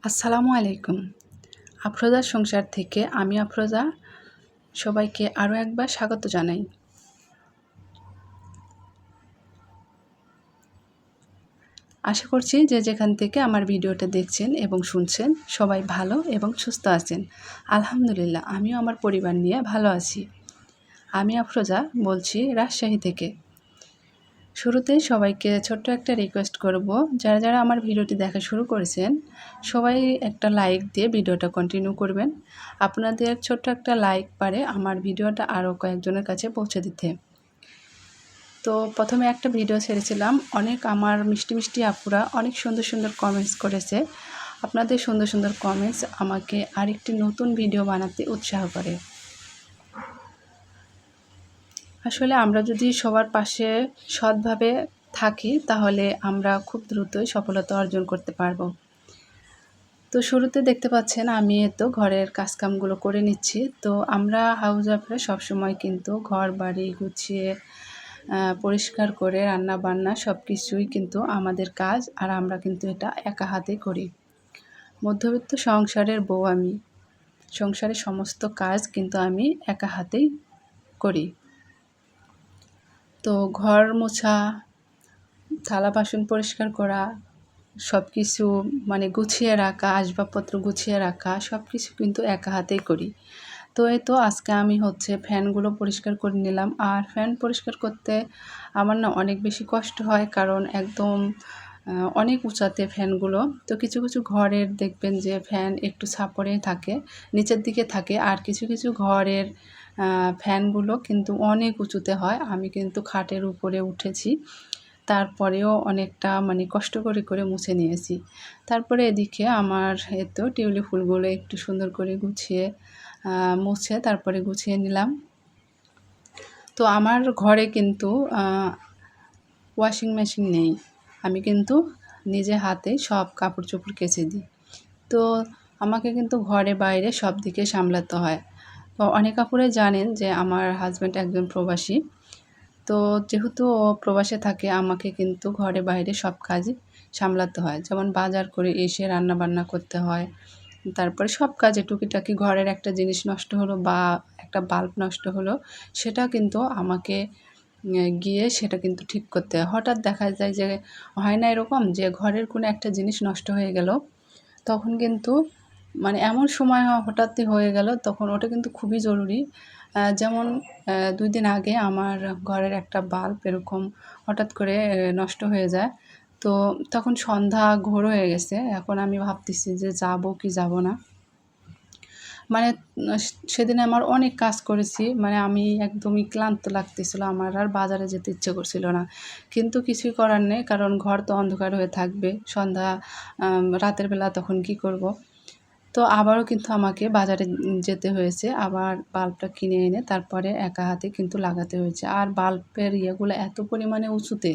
আসসালামু আলাইকুম। আফরোজার সংসার থেকে আমি আফরোজা সবাইকে আরও একবার স্বাগত জানাই। আশা করছি যে যেখান থেকে আমার ভিডিওটা দেখছেন এবং শুনছেন সবাই ভালো এবং সুস্থ আছেন। আলহামদুলিল্লাহ আমিও আমার পরিবার নিয়ে ভালো আছি। আমি আফরোজা বলছি রাজশাহী থেকে। শুরুতেই সবাইকে ছোট্ট একটা রিকোয়েস্ট করব, যারা যারা আমার ভিডিওটি দেখা শুরু করেছেন সবাই একটা লাইক দিয়ে ভিডিওটা কন্টিনিউ করবেন। আপনাদের ছোট্ট একটা লাইক পারে আমার ভিডিওটা আরও কয়েকজনের কাছে পৌঁছে দিতে। তো প্রথমে একটা ভিডিও ছেড়েছিলাম, অনেক আমার মিষ্টি মিষ্টি আপুরা অনেক সুন্দর সুন্দর কমেন্টস করেছে। আপনাদের সুন্দর সুন্দর কমেন্টস আমাকে আরেকটি নতুন ভিডিও বানাতে উৎসাহ করে। আসলে আমরা যদি সবার পাশে সৎভাবে থাকি তাহলে আমরা খুব দ্রুতই সফলতা অর্জন করতে পারবো। তো শুরুতে দেখতে পাচ্ছেন আমি তো ঘরের কাজকামগুলো করে নিচ্ছি। তো আমরা হাউস ওয়াইফরা সবসময় কিন্তু ঘর বাড়ি গুছিয়ে পরিষ্কার করে রান্না বান্না সব কিছুই কিন্তু আমাদের কাজ, আর আমরা কিন্তু এটা একা হাতেই করি। মধ্যবিত্ত সংসারের বউ আমি, সংসারের সমস্ত কাজ কিন্তু আমি একা হাতেই করি। তো ঘর মোছা, থালা বাসন পরিষ্কার করা, সব কিছু মানে গুছিয়ে রাখা, আসবাবপত্র গুছিয়ে রাখা সব কিছু কিন্তু একা হাতেই করি। তো এই তো আজকে আমি ফ্যানগুলো পরিষ্কার করে নিলাম। আর ফ্যান পরিষ্কার করতে আমার না অনেক বেশি কষ্ট হয়, কারণ একদম অনেক উঁচাতে ফ্যানগুলো। তো কিছু কিছু ঘরের দেখবেন যে ফ্যান একটু ছাপরে থাকে, নিচের দিকে থাকে, আর কিছু কিছু ঘরের ফ্যানগুলো কিন্তু অনেক উঁচুতে হয়। আমি কিন্তু খাটের উপরে উঠেছি, তারপরেও অনেকটা মানে কষ্ট করে করে মুছে নিয়েছি। তারপরে এদিকে আমার তো টিউলিপ ফুলগুলো একটু সুন্দর করে গুছিয়ে মুছে তারপরে গুছিয়ে নিলাম। তো আমার ঘরে কিন্তু ওয়াশিং মেশিন নেই, আমি কিন্তু নিজে হাতে সব কাপড় চোপড় কেচে দিই। তো আমাকে কিন্তু ঘরে বাইরে সব দিকে সামলাতে হয়। তো অনেক আপুরাই জানেন যে আমার হাজব্যান্ড একজন প্রবাসী। তো যেহেতু ও প্রবাসে থাকে আমাকে কিন্তু ঘরে বাইরে সব কাজই সামলাতে হয়। যেমন বাজার করে এসে রান্না বান্না করতে হয়, তারপরে সব কাজে টুকিটাকি ঘরের একটা জিনিস নষ্ট হলো বা একটা বাল্ব নষ্ট হলো সেটা কিন্তু আমাকে গিয়ে সেটা কিন্তু ঠিক করতে হয়। হঠাৎ দেখা যায় যে হয় না এরকম যে ঘরের কোনো একটা জিনিস নষ্ট হয়ে গেল, তখন কিন্তু মানে এমন সময় হঠাৎই হয়ে গেল, তখন ওটা কিন্তু খুবই জরুরি। যেমন ২ দিন আগে আমার ঘরের একটা বাল্ব এরকম হঠাৎ করে নষ্ট হয়ে যায়। তো তখন সন্ধ্যা ঘোর হয়ে গেছে। এখন আমি ভাবতেছি যে যাবো কি যাব না। মানে সেদিন আমার অনেক কাজ করেছি। মানে আমি একদমই ক্লান্ত লাগতেছিল। আমার আর বাজারে যেতে ইচ্ছে করছিল না। কিন্তু কিছুই করার নেই, কারণ ঘর তো অন্ধকার হয়ে থাকবে। সন্ধ্যা রাতের বেলা তখন কি করব? তো আবারও কিন্তু আমাকে বাজারে যেতে হয়েছে। আবার বাল্বটা কিনে এনে তারপরে একা হাতে কিন্তু লাগাতে হয়েছে। আর বাল্বের ইয়েগুলো এত পরিমাণে উঁচুতে,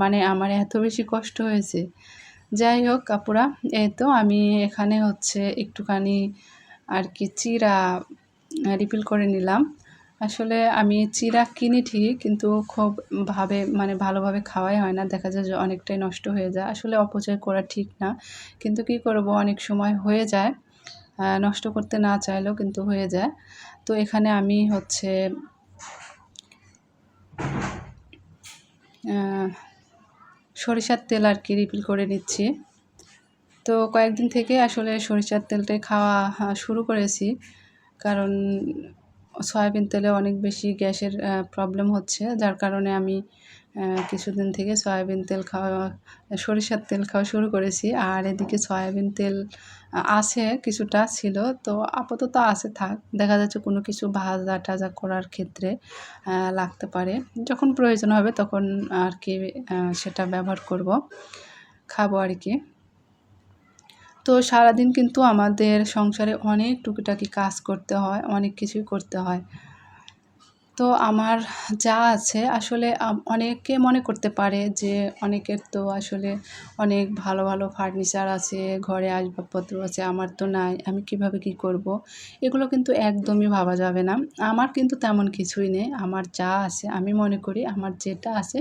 মানে আমার এত বেশি কষ্ট হয়েছে। যাই হোক আপুরা, এই তো আমি এখানে একটুখানি আর কি চিড়া রিফিল করে নিলাম। আসলে আমি চিড়া কিনি ঠিকই, কিন্তু খুব মানে ভালোভাবে খাওয়াই হয় না। দেখা যায় যে অনেকটাই নষ্ট হয়ে যায়। আসলে অপচয় করা ঠিক না। কিন্তু কী করব, অনেক সময় হয়ে যায়। নষ্ট করতে না চাইলেও কিন্তু হয়ে যায়। তো এখানে আমি সরিষার তেল আর কি রিফিল করে নিচ্ছি। তো কয়েকদিন থেকে আসলে সরিষার তেলটাই খাওয়া শুরু করেছি, কারণ সয়াবিন তেলে অনেক বেশি গ্যাসের প্রবলেম হচ্ছে, যার কারণে আমি কিছুদিন থেকে সরিষার তেল খাওয়া শুরু করেছি। আর এদিকে সয়াবিন তেল আছে, কিছুটা ছিল, তো আপাতত আছে থাক। দেখা যাচ্ছে কোনো কিছু ভাজা টাজা করার ক্ষেত্রে লাগতে পারে। যখন প্রয়োজন হবে তখন আর কি সেটা ব্যবহার করব, খাবো আর কি। তো সারাদিন কিন্তু আমাদের সংসারে অনেক টুকিটাকি কাজ করতে হয়, অনেক কিছুই করতে হয়। তো আমার যা আছে আসলে অনেকে মনে করতে পারে যে অনেকের তো আসলে অনেক ভালো ভালো ফার্নিচার আছে, ঘরে আসবাবপত্র আছে, আমার তো নাই, আমি কিভাবে কি করব। এগুলো কিন্তু একদমই ভাবা যাবে না। আমার কিন্তু তেমন কিছুই নেই। আমার যা আছে আমি মনে করি আমার যেটা আছে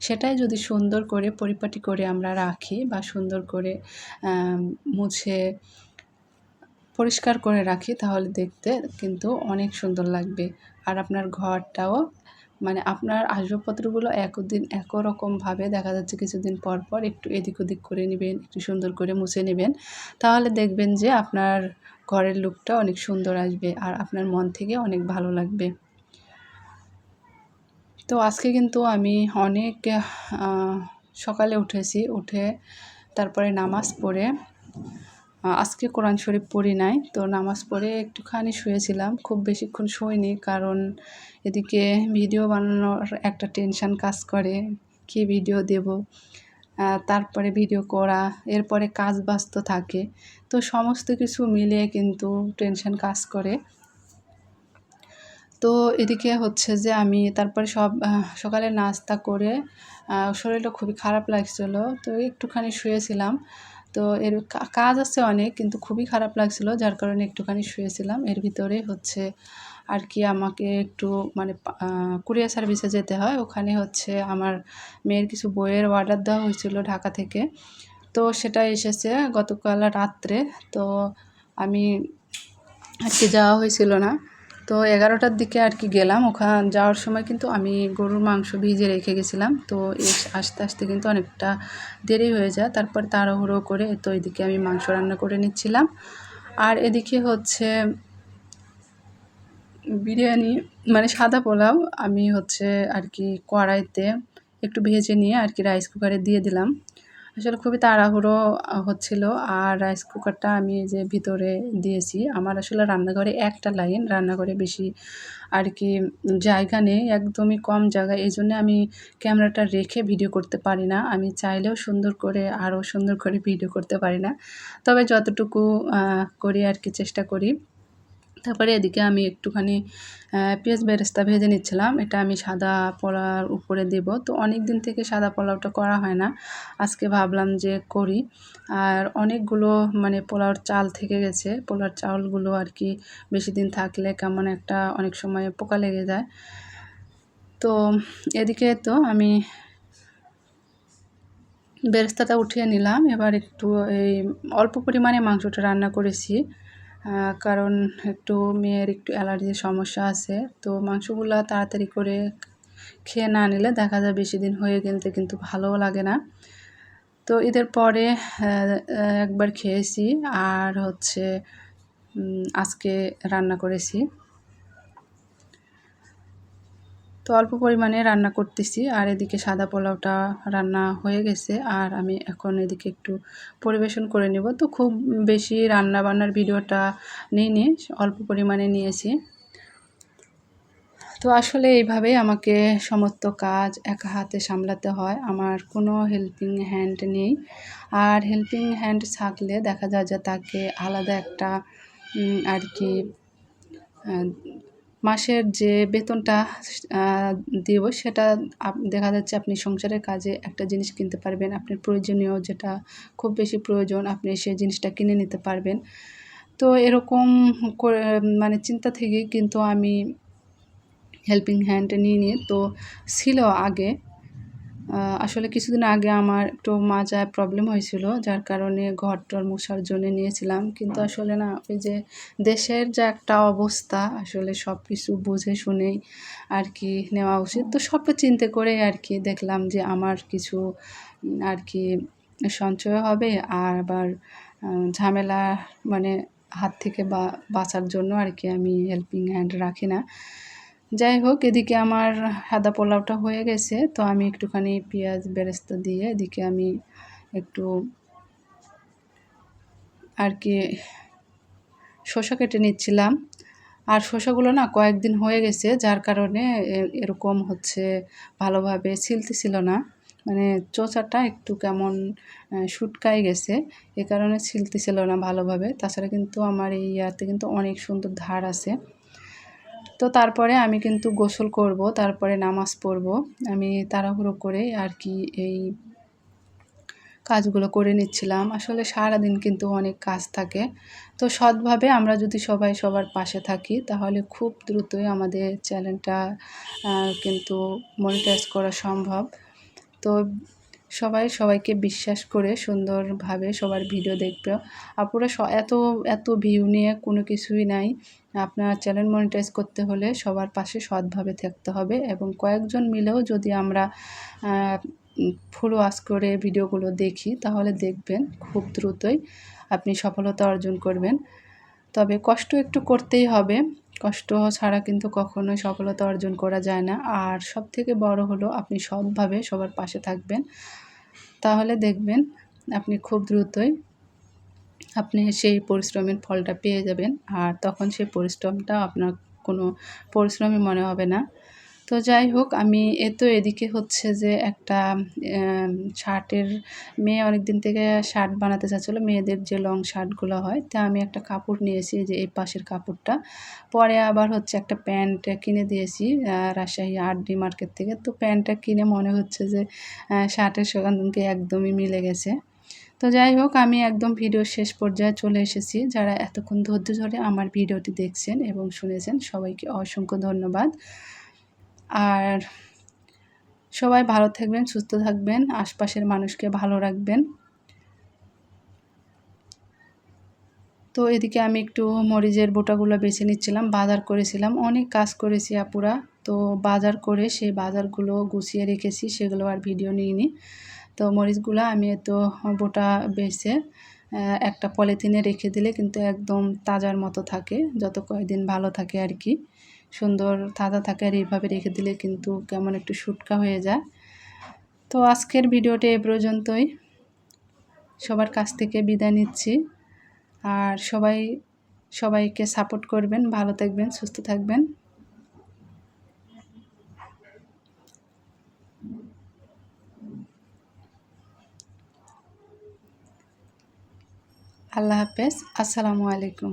সেটাই যদি সুন্দর করে পরিপাটি করে আমরা রাখি বা সুন্দর করে মুছে পরিষ্কার করে রাখি তাহলে দেখতে কিন্তু অনেক সুন্দর লাগবে। আর আপনার ঘরটাও মানে আপনার আসবাবপত্রগুলো একই রকমভাবে দেখা যাচ্ছে কিছুদিন পর পর একটু এদিক ওদিক করে নেবেন, একটু সুন্দর করে মুছে নেবেন। তাহলে দেখবেন যে আপনার ঘরের লুকটা অনেক সুন্দর আসবে আর আপনার মন থেকে অনেক ভালো লাগবে। তো আজকে কিন্তু আমি অনেক সকালে উঠেছি, উঠে তারপরে নামাজ পড়ে আজকে কোরআন শরীফ পড়ি নাই, তো নামাজ পড়ে একটুখানি শুয়েছিলাম। খুব বেশিক্ষণ শুইনি, কারণ এদিকে ভিডিও বানানোর একটা টেনশান কাজ করে, কী ভিডিও দেব, তারপরে ভিডিও করা, এরপরে কাজ বাজ তো থাকে। তো সমস্ত কিছু মিলিয়ে কিন্তু টেনশান কাজ করে। তো এদিকে হচ্ছে যে আমি তারপরে সকালে নাস্তা করে শরীরটা খুবই খারাপ লাগছিল, তো একটুখানি শুয়েছিলাম। তো এর কাজ আছে অনেক, কিন্তু খুবই খারাপ লাগছিল, যার কারণে একটুখানি শুয়েছিলাম। এর ভিতরে হচ্ছে আর কি আমাকে একটু মানে কুরিয়ার সার্ভিসে যেতে হয়, ওখানে হচ্ছে আমার মেয়ের কিছু বইয়ের অর্ডার দেওয়া হয়েছিল ঢাকা থেকে। তো সেটা এসেছে গতকাল রাত্রে। তো আমি আর কি যাওয়া হয়েছিল না। তো 11টার দিকে আর কি গেলাম। যাওয়ার সময় কিন্তু আমি গরুর মাংস ভিজিয়ে রেখে গেছিলাম। তো আসতে আসতে কিন্তু অনেকটা দেরি হয়ে যায়। তারপর তাড়াহুড়ো করে তো এদিকে আমি মাংস রান্না করে নিচ্ছিলাম। আর এদিকে হচ্ছে বিরিয়ানি মানে সাদা পোলাও আমি হচ্ছে আর কি কড়াইতে একটু ভেজে নিয়ে আর কি রাইস কুকারে দিয়ে দিলাম। আসলে খুবই তাড়াহুড়ো হচ্ছিল। আর রাইস কুকারটা আমি যে ভিতরে দিয়েছি, আমার আসলে রান্নাঘরে একটা লাইন, রান্নাঘরে বেশি আর কি জায়গা নেই, একদমই কম জায়গা। এই জন্যে আমি ক্যামেরাটা রেখে ভিডিও করতে পারি না। আমি চাইলেও সুন্দর করে আরও সুন্দর করে ভিডিও করতে পারি না, তবে যতটুকু করি আর কি চেষ্টা করি। তারপরে এদিকে আমি একটুখানি পেঁয়াজ বেরেস্তা ভেজে নিচ্ছিলাম। এটা আমি সাদা পোলাওর উপরে দেব। তো অনেক দিন থেকে সাদা পোলাওটা করা হয় না, আজকে ভাবলাম যে করি। আর অনেকগুলো মানে পোলাওর চাল থেকে গেছে, পোলাওর চাউলগুলো আর কি বেশি দিন থাকলে কেমন একটা অনেক সময় পোকা লেগে যায়। তো এদিকে তো আমি বেরেস্তাটা উঠিয়ে নিলাম। এবার একটু এই অল্প পরিমাণে মাংসটা রান্না করেছি, কারণ একটু মেয়ের একটু অ্যালার্জির সমস্যা আছে। তো মাংসগুলো তাড়াতাড়ি করে খেয়ে না নিলে দেখা যায় বেশি দিন হয়ে গেলে কিন্তু ভালোও লাগে না। তো ঈদের পরে একবার খেয়েছি, আর হচ্ছে আজকে রান্না করেছি। তো অল্প পরিমাণে রান্না করতেছি, আর এদিকে সাদা পোলাওটা রান্না হয়ে গেছে, আর আমি এখন এদিকে একটু পরিবেশন করে নেব। তো খুব বেশি রান্না বান্নার ভিডিওটা নিইনি, অল্প পরিমাণে নিয়েছি। তো আসলে এইভাবেই আমাকে সমস্ত কাজ একা হাতে সামলাতে হয়, আমার কোনো হেল্পিং হ্যান্ড নেই। আর হেল্পিং হ্যান্ড থাকলে দেখা যায় যে তাকে আলাদা একটা আর কি মাসের যে বেতনটা দিব, সেটা দেখা যাচ্ছে আপনি সংসারের কাজে একটা জিনিস কিনতে পারবেন, আপনার প্রয়োজনীয় যেটা খুব বেশি প্রয়োজন আপনি সেই জিনিসটা কিনে নিতে পারবেন। তো এরকম করে মানে চিন্তা থেকেই কিন্তু আমি হেল্পিং হ্যান্ড নিয়ে তো ছিল আগে। আসলে কিছুদিন আগে আমার একটু মাজায় প্রবলেম হয়েছিল, যার কারণে ঘর-টর মোছার জন্য নিয়েছিলাম। কিন্তু আসলে না, ওই যে দেশের যে একটা অবস্থা, আসলে সব কিছু বুঝে শুনেই আর কি নেওয়া উচিত। তো সবটা চিন্তা করেই আর কি দেখলাম যে আমার কিছু আর কি সঞ্চয় হবে, আর আবার ঝামেলা মানে হাত থেকে বাঁচার জন্য আর কি আমি হেল্পিং হ্যান্ড রাখি না। যাই হোক, এদিকে আমার সাদা পোলাওটা হয়ে গেছে। তো আমি একটুখানি পেঁয়াজ বেরেস্তা দিয়ে এদিকে আমি একটু আর কি শসা কেটে নিচ্ছিলাম। আর শসাগুলো না কয়েকদিন হয়ে গেছে, যার কারণে এরকম হচ্ছে ভালোভাবে ছিলতেছিল না, মানে চোচাটা একটু কেমন শুটকাই গেছে, এ কারণে ছিলতেছিল না ভালোভাবে। তাছাড়া কিন্তু আমার এই ইয়াতে কিন্তু অনেক সুন্দর ধার আছে। তো তারপরে আমি কিন্তু গোসল করব, তারপরে নামাজ পড়ব। আমি তাড়াহুড়ো করে আর কি এই কাজগুলো করে নিচ্ছিলাম। আসলে সারাদিন কিন্তু অনেক কাজ থাকে। তো সৎভাবে আমরা যদি সবাই সবার পাশে থাকি তাহলে খুব দ্রুতই আমাদের চ্যানেলটা কিন্তু মনিটাইজ করা সম্ভব। তো সবাই সবাইকে বিশ্বাস করে সুন্দরভাবে সবার ভিডিও দেখবে। আপুরা এত ভিউ নিয়ে কোনো কিছুই নাই। আপনার চ্যানেল মনিটাইজ করতে হলে সবার পাশে সৎভাবে থাকতে হবে এবং কয়েকজন মিলেও যদি আমরা ফুল ওয়াচ করে ভিডিওগুলো দেখি তাহলে দেখবেন খুব দ্রুতই আপনি সফলতা অর্জন করবেন। তবে কষ্ট একটু করতেই হবে। কষ্ট ছাড়া কিন্তু কখনোই সফলতা অর্জন করা যায় না। আর সবথেকে বড় হলো আপনি সৎভাবে সবার পাশে থাকবেন। তাহলে দেখবেন আপনি খুব দ্রুতই আপনি সেই পরিশ্রমের ফলটা পেয়ে যাবেন। আর তখন সেই পরিশ্রমটা আপনার কোনো পরিশ্রমই মনে হবে না। তো যাই হোক, আমি এদিকে হচ্ছে যে একটা শার্টের মেয়ে অনেকদিন থেকে শার্ট বানাতে চাচ্ছিলো, মেয়েদের যে লং শার্টগুলো হয়। তা আমি একটা কাপড় নিয়েছি, যে এই পাশের কাপড়টা। পরে আবার হচ্ছে একটা প্যান্ট কিনে দিয়েছি রাজশাহী আরডি মার্কেট থেকে। তো প্যান্টটা কিনে মনে হচ্ছে যে শার্টের সঙ্গে একদমই মিলে গেছে। তো যাই হোক, আমি একদম ভিডিওর শেষ পর্যায়ে চলে এসেছি। যারা এতক্ষণ ধৈর্য ধরে আমার ভিডিওটি দেখছেন এবং শুনেছেন সবাইকে অসংখ্য ধন্যবাদ। আর সবাই ভালো থাকবেন, সুস্থ থাকবেন, আশপাশের মানুষকে ভালো রাখবেন। তো এদিকে আমি একটু মরিচের বোটাগুলো বেছে নিচ্ছিলাম, বাজার করেছিলাম, অনেক কাজ করেছি আপুরা। তো বাজার করে সেই বাজারগুলো গুছিয়ে রেখেছি, সেগুলো আর ভিডিও নিইনি। তো মরিচগুলো আমি বোটা বেছে একটা পলিথিনে রেখে দিলে কিন্তু একদম তাজার মতো থাকে, যত কয়দিন ভালো থাকে আর কি, সুন্দর তাজা থাকে। আর এইভাবে রেখে দিলে কিন্তু কেমন একটু শুটকা হয়ে যায়। তো আজকের ভিডিওটা এ পর্যন্তই। সবার কাছ থেকে বিদায় নিচ্ছি। আর সবাইকে সাপোর্ট করবেন, ভালো থাকবেন, সুস্থ থাকবেন। আল্লাহ হাফেজ, আসসালামু আলাইকুম।